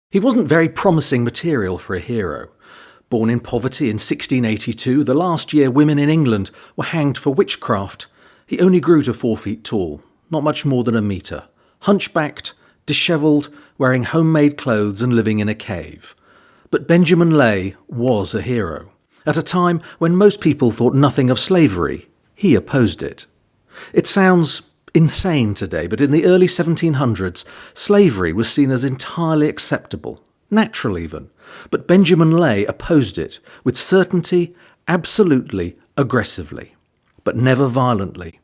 He wasn't very promising material for a hero. Born in poverty in 1682, the last year women in England were hanged for witchcraft, he only grew to 4 feet tall, not much more than a metre, hunchbacked, dishevelled, wearing homemade clothes and living in a cave. But Benjamin Lay was a hero. At a time when most people thought nothing of slavery, he opposed it. It sounds insane today, but in the early 1700s, slavery was seen as entirely acceptable, natural even. But Benjamin Lay opposed it with certainty, absolutely, aggressively, but never violently.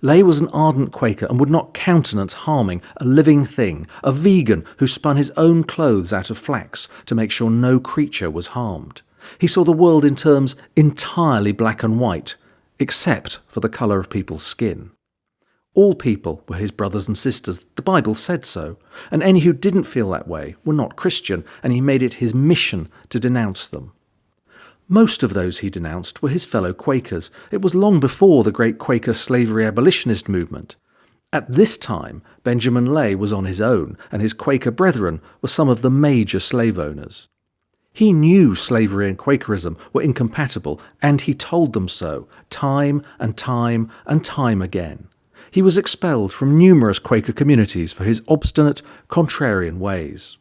Lay was an ardent Quaker and would not countenance harming a living thing, a vegan who spun his own clothes out of flax to make sure no creature was harmed. He saw the world in terms entirely black and white, except for the colour of people's skin. All people were his brothers and sisters, the Bible said so, and any who didn't feel that way were not Christian, and he made it his mission to denounce them. Most of those he denounced were his fellow Quakers. It was long before the great Quaker slavery abolitionist movement. At this time, Benjamin Lay was on his own, and his Quaker brethren were some of the major slave owners. He knew slavery and Quakerism were incompatible, and he told them so, time and time and time again. He was expelled from numerous Quaker communities for his obstinate, contrarian ways.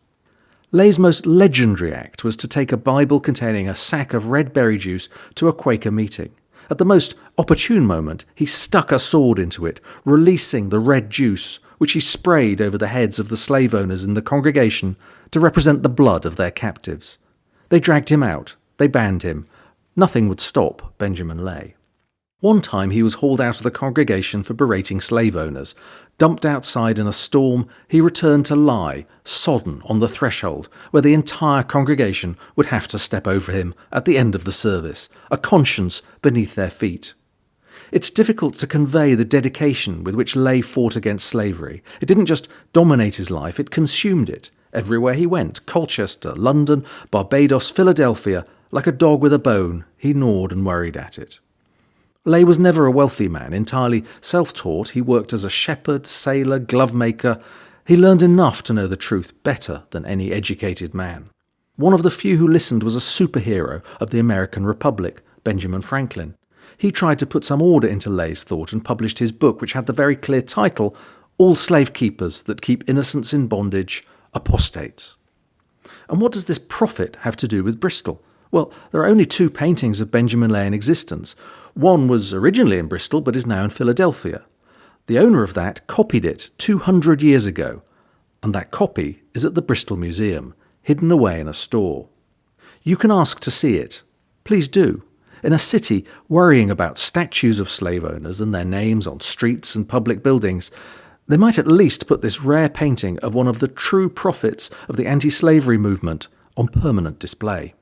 Lay's most legendary act was to take a Bible containing a sack of red berry juice to a Quaker meeting. At the most opportune moment, he stuck a sword into it, releasing the red juice, which he sprayed over the heads of the slave owners in the congregation to represent the blood of their captives. They dragged him out. They banned him. Nothing would stop Benjamin Lay. One time he was hauled out of the congregation for berating slave owners. Dumped outside in a storm, he returned to lie, sodden, on the threshold, where the entire congregation would have to step over him at the end of the service, a conscience beneath their feet. It's difficult to convey the dedication with which Lay fought against slavery. It didn't just dominate his life, it consumed it. Everywhere he went, Colchester, London, Barbados, Philadelphia, like a dog with a bone, he gnawed and worried at it. Lay was never a wealthy man, entirely self-taught. He worked as a shepherd, sailor, glove-maker. He learned enough to know the truth better than any educated man. One of the few who listened was a superhero of the American Republic, Benjamin Franklin. He tried to put some order into Lay's thought and published his book, which had the very clear title, All Slave Keepers That Keep Innocents in Bondage, Apostates. And what does this prophet have to do with Bristol? Well, there are only 2 paintings of Benjamin Lay in existence. One was originally in Bristol, but is now in Philadelphia. The owner of that copied it 200 years ago, and that copy is at the Bristol Museum, hidden away in a store. You can ask to see it. Please do. In a city worrying about statues of slave owners and their names on streets and public buildings, they might at least put this rare painting of one of the true prophets of the anti-slavery movement on permanent display.